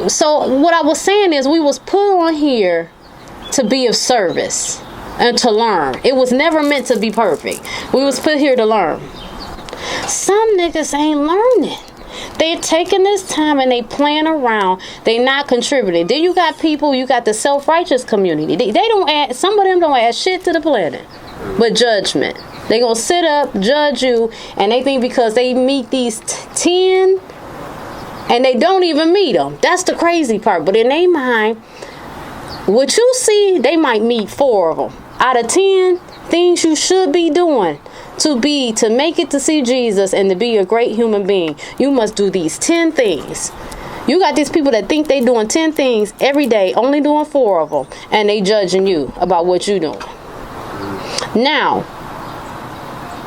So what I was saying is we was put on here to be of service and to learn. It was never meant to be perfect. We was put here to learn. Some niggas ain't learning. They taking this time and they playing around. They not contributing. Then you got people, you got the self-righteous community. They don't add, some of them don't add shit to the planet, but judgment. They gonna sit up, judge you, and they think because they meet these 10, and they don't even meet them. That's the crazy part. But in their mind, what you see, they might meet 4 of them. Out of 10 things you should be doing to make it to see Jesus and to be a great human being, you must do these 10 things. You got these people that think they doing 10 things every day, only doing 4 of them, and they judging you about what you doing. Now,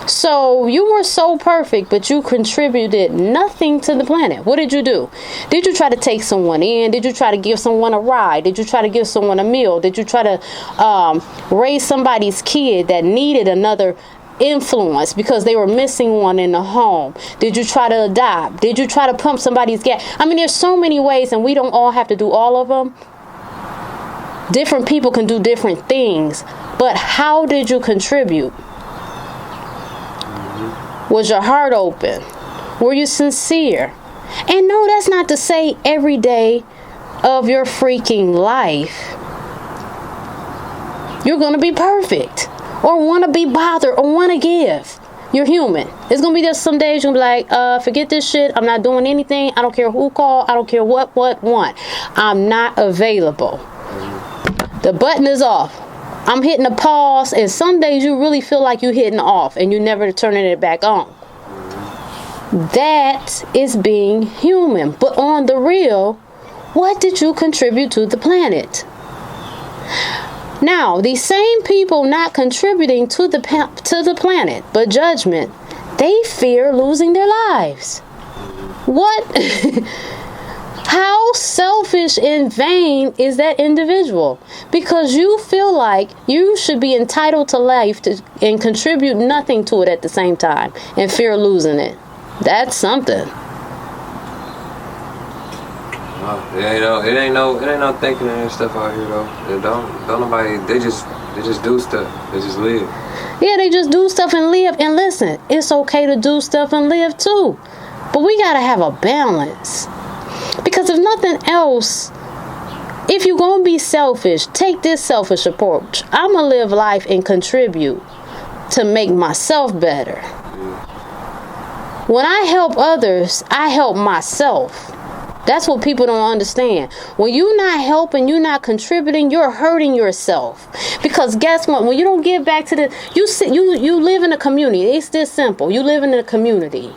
so you were so perfect, but you contributed nothing to the planet. What did you do? Did you try to take someone in? Did you try to give someone a ride? Did you try to give someone a meal? Did you try to raise somebody's kid that needed another influence because they were missing one in the home? Did you try to adopt? Did you try to pump somebody's gas? I mean, there's so many ways, and we don't all have to do all of them. Different people can do different things, but how did you contribute? Was your heart open? Were you sincere? And no, that's not to say every day of your freaking life you're going to be perfect or want to be bothered or want to give. You're human. It's going to be just some days you're going to be like, forget this shit. I'm not doing anything. I don't care who called. I don't care what. I'm not available. The button is off. I'm hitting a pause, and some days you really feel like you're hitting off and you're never turning it back on. That is being human. But on the real, what did you contribute to the planet? Now, these same people not contributing to the planet, but judgment, they fear losing their lives. What? How selfish and vain is that individual? Because you feel like you should be entitled to life and contribute nothing to it at the same time and fear losing it. That's something. It ain't no thinking and stuff out here though. Don't nobody. They just do stuff. They just live. Yeah, they just do stuff and live. And listen, it's okay to do stuff and live too, but we gotta have a balance. Because if nothing else, if you're going to be selfish, take this selfish approach. I'm going to live life and contribute to make myself better. When I help others, I help myself. That's what people don't understand. When you're not helping, you're not contributing, you're hurting yourself. Because guess what? When you don't give back to you live in a community. It's this simple. You live in a community.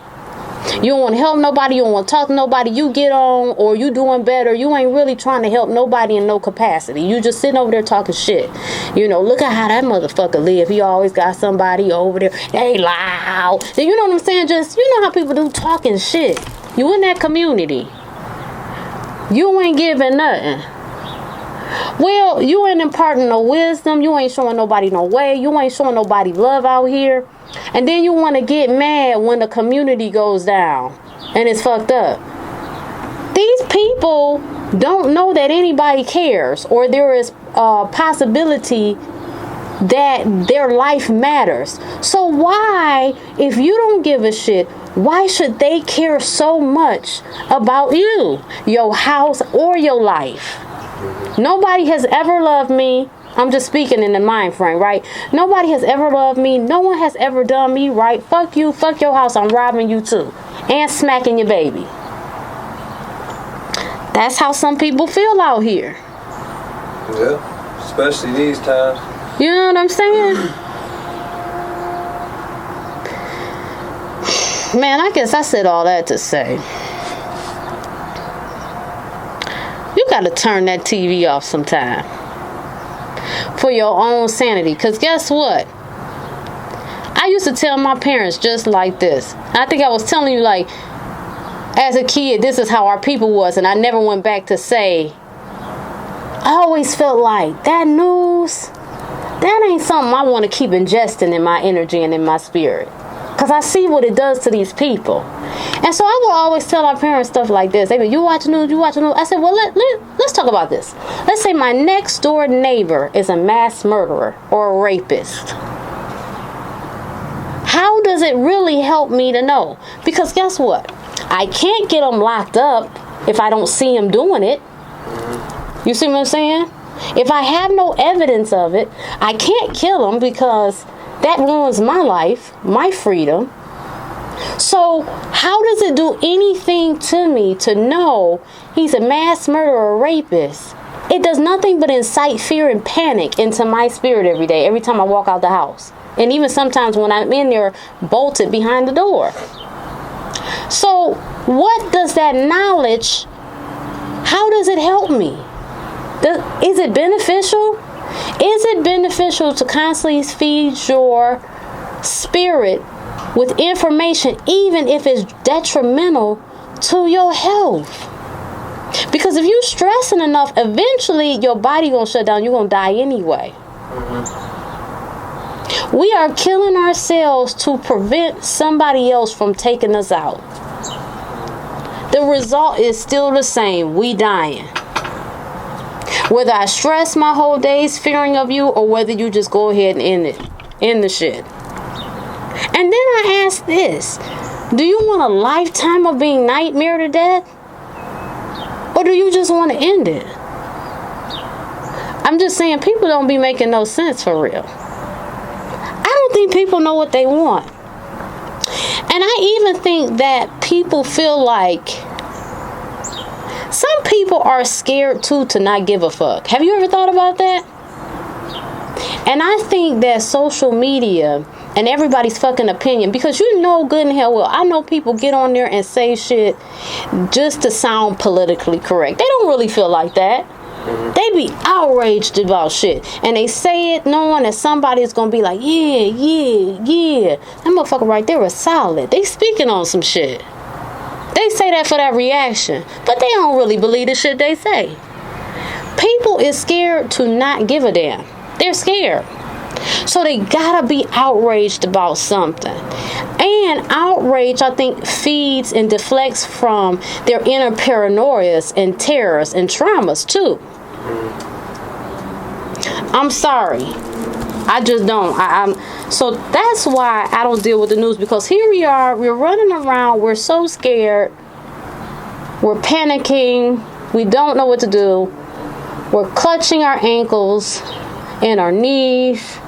You don't want to help nobody. You don't want to talk to nobody. You get on, or you doing better. You ain't really trying to help nobody in no capacity. You just sitting over there talking shit. You know, look at how that motherfucker live. He always got somebody over there. They loud. You know what I'm saying? Just, you know how people do talking shit. You in that community. You ain't giving nothing. Well, you ain't imparting no wisdom. You ain't showing nobody no way. You ain't showing nobody love out here. And then you want to get mad when the community goes down and it's fucked up. These people don't know that anybody cares, or there is a possibility that their life matters. So why, if you don't give a shit, why should they care so much about you, your house, or your life? Nobody has ever loved me. I'm just speaking in the mind frame, right? Nobody has ever loved me. No one has ever done me right. Fuck you. Fuck your house. I'm robbing you too. And smacking your baby. That's how some people feel out here. Yeah, especially these times. You know what I'm saying? Man, I guess I said all that to say, you gotta turn that TV off sometime. For your own sanity. Because guess what? I used to tell my parents just like this. I think I was telling you, like, as a kid, this is how our people was. And I never went back to say, I always felt like that news, that ain't something I want to keep ingesting in my energy and in my spirit. Because Because I see what it does to these people. And so I will always tell our parents stuff like this. They go, you watch the news, you watch the news. I said, well, let's talk about this. Let's say my next door neighbor is a mass murderer or a rapist. How does it really help me to know? Because guess what? I can't get them locked up if I don't see them doing it. You see what I'm saying? If I have no evidence of it, I can't kill them because that ruins my life, my freedom. So how does it do anything to me to know he's a mass murderer or rapist? It does nothing but incite fear and panic into my spirit every day, every time I walk out the house. And even sometimes when I'm in there, bolted behind the door. So what does that knowledge, how does it help me? Is it beneficial? Is it beneficial to constantly feed your spirit with information, even if it's detrimental to your health? Because if you're stressing enough, eventually your body gonna shut down. You're gonna die anyway. We are killing ourselves to prevent somebody else from taking us out. The result is still the same. We dying. Whether I stress my whole days fearing of you, or whether you just go ahead and end the shit. And then I ask this: do you want a lifetime of being nightmare to death? Or do you just want to end it? I'm just saying, people don't be making no sense for real. I don't think people know what they want. And I even think that people feel like some people are scared too to not give a fuck. Have you ever thought about that? And I think that social media and everybody's fucking opinion, because you know good and hell well, I know people get on there and say shit just to sound politically correct. They don't really feel like that. They be outraged about shit. And they say it knowing that somebody is going to be like, yeah. That motherfucker right there is solid. They speaking on some shit. They say that for that reaction. But they don't really believe the shit they say. People is scared to not give a damn. They're scared. So they gotta be outraged about something. And outrage, I think, feeds and deflects from their inner paranoias and terrors and traumas too. I'm sorry. I just don't. So that's why I don't deal with the news, because here we are, we're running around, we're so scared, we're panicking, we don't know what to do, we're clutching our ankles and our knees.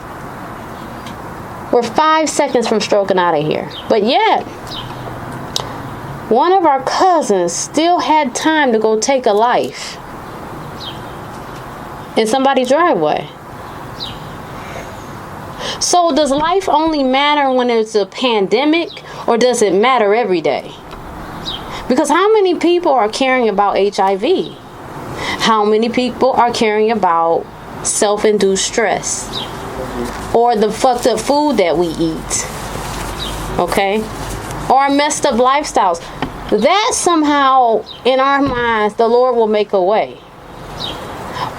We're 5 seconds from stroking out of here. But yet, one of our cousins still had time to go take a life in somebody's driveway. So does life only matter when it's a pandemic, or does it matter every day? Because how many people are caring about HIV? How many people are caring about self-induced stress? Or the fucked up food that we eat? Okay? Or our messed up lifestyles. That somehow, in our minds, the Lord will make a way.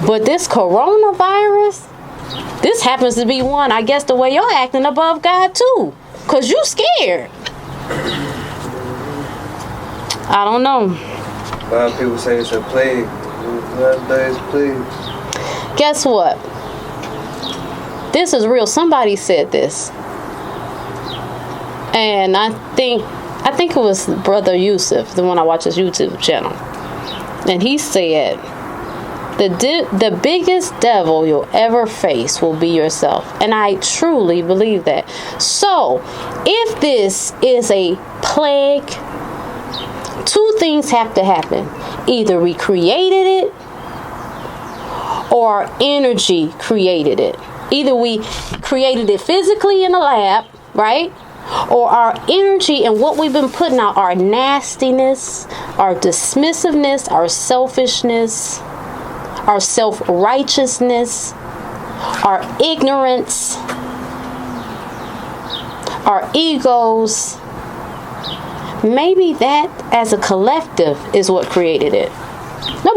But this coronavirus, this happens to be one, I guess, the way you're acting above God too. Because you scared. I don't know. A lot of people say it's a plague. Last days, plague. Guess what? This is real. Somebody said this. And I think it was Brother Yusuf, the one I watch his YouTube channel. And he said, the biggest devil you'll ever face will be yourself. And I truly believe that. So, if this is a plague, two things have to happen. Either we created it, or our energy created it. Either we created it physically in a lab, right? Or our energy and what we've been putting out, our nastiness, our dismissiveness, our selfishness, our self-righteousness, our ignorance, our egos. Maybe that as a collective is what created it. No,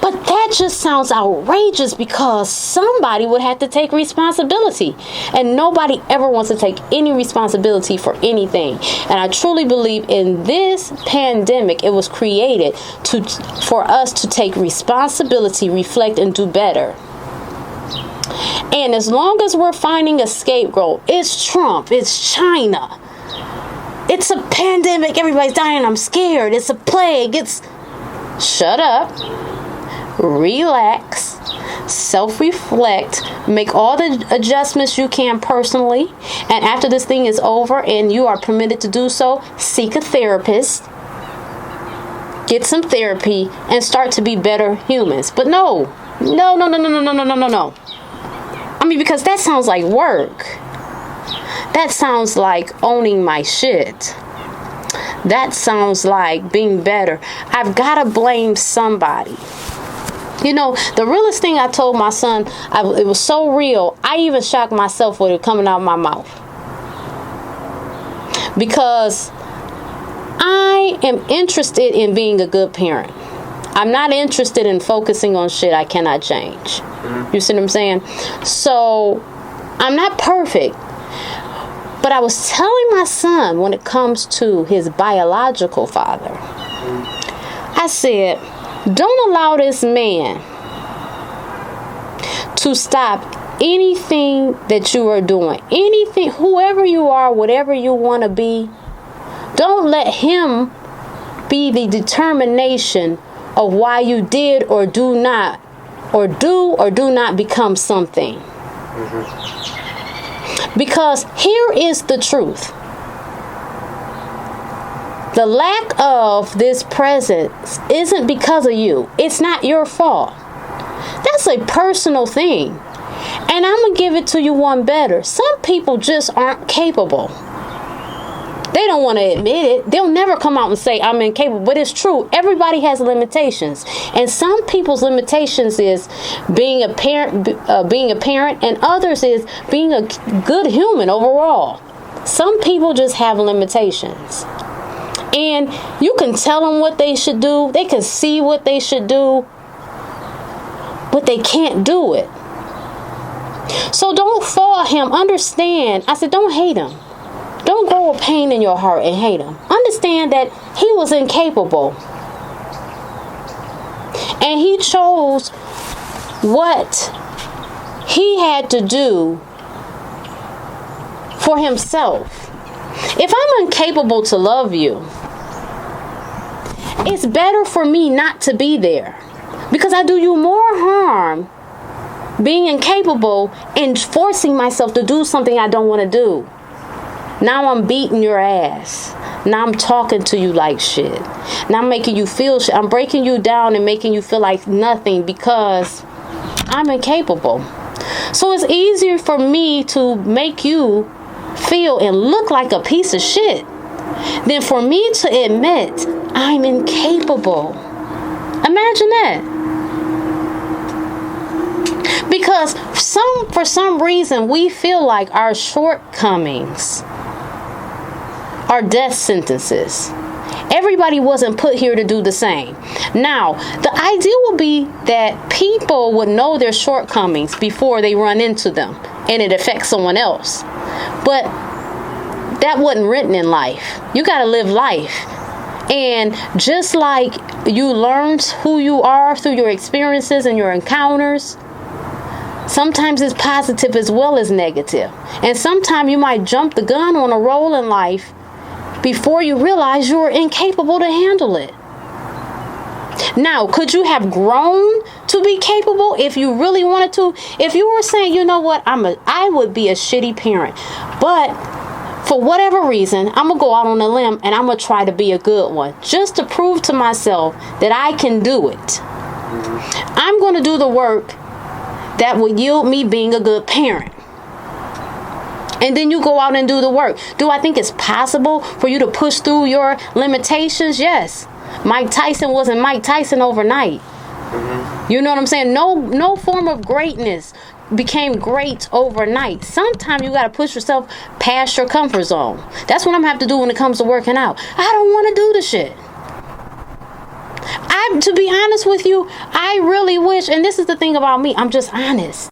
but But that just sounds outrageous because somebody would have to take responsibility. And nobody ever wants to take any responsibility for anything. And I truly believe in this pandemic, it was created for us to take responsibility, reflect, and do better. And as long as we're finding a scapegoat, it's Trump, it's China, it's a pandemic, everybody's dying, I'm scared, it's a plague, shut up, relax, self-reflect, make all the adjustments you can personally, and after this thing is over and you are permitted to do so, seek a therapist, get some therapy, and start to be better humans. But no. I mean, because that sounds like work. That sounds like owning my shit. That sounds like being better. I've got to blame somebody. You know, the realest thing I told my son, it was so real, I even shocked myself with it coming out of my mouth. Because I am interested in being a good parent. I'm not interested in focusing on shit I cannot change. You see what I'm saying? So, I'm not perfect. But I was telling my son when it comes to his biological father, I said, don't allow this man to stop anything that you are doing. Anything, whoever you are, whatever you want to be, don't let him be the determination of why you did or do not become something. Because here is the truth. The lack of this presence isn't because of you. It's not your fault. That's a personal thing. And I'm going to give it to you one better. Some people just aren't capable. They don't want to admit it. They'll never come out and say, I'm incapable. But it's true. Everybody has limitations. And some people's limitations is being a parent, and others is being a good human overall. Some people just have limitations. And you can tell them what they should do. They can see what they should do. But they can't do it. So don't fault him. Understand. I said, don't hate him. Don't grow a pain in your heart and hate him. Understand that he was incapable. And he chose what he had to do for himself. If I'm incapable to love you, it's better for me not to be there. Because I do you more harm being incapable and forcing myself to do something I don't want to do. Now I'm beating your ass. Now I'm talking to you like shit. Now I'm making you feel shit. I'm breaking you down and making you feel like nothing because I'm incapable. So it's easier for me to make you feel and look like a piece of shit than for me to admit I'm incapable. Imagine that. Because for some reason we feel like our shortcomings are death sentences. Everybody wasn't put here to do the same. Now, the ideal would be that people would know their shortcomings before they run into them and it affects someone else. But that wasn't written in life. You got to live life. And just like you learned who you are through your experiences and your encounters, sometimes it's positive as well as negative. And sometimes you might jump the gun on a roll in life before you realize you're incapable to handle it. Now, could you have grown to be capable if you really wanted to? If you were saying, you know what, I would be a shitty parent, but for whatever reason, I'm going to go out on a limb and I'm going to try to be a good one just to prove to myself that I can do it. I'm going to do the work that will yield me being a good parent. And then you go out and do the work. Do I think it's possible for you to push through your limitations? Yes. Mike Tyson wasn't Mike Tyson overnight. You know what I'm saying? No form of greatness became great overnight. Sometimes you got to push yourself past your comfort zone. That's what I'm going to have to do when it comes to working out. I don't want to do the shit. I To be honest with you, I really wish, and this is the thing about me, I'm just honest.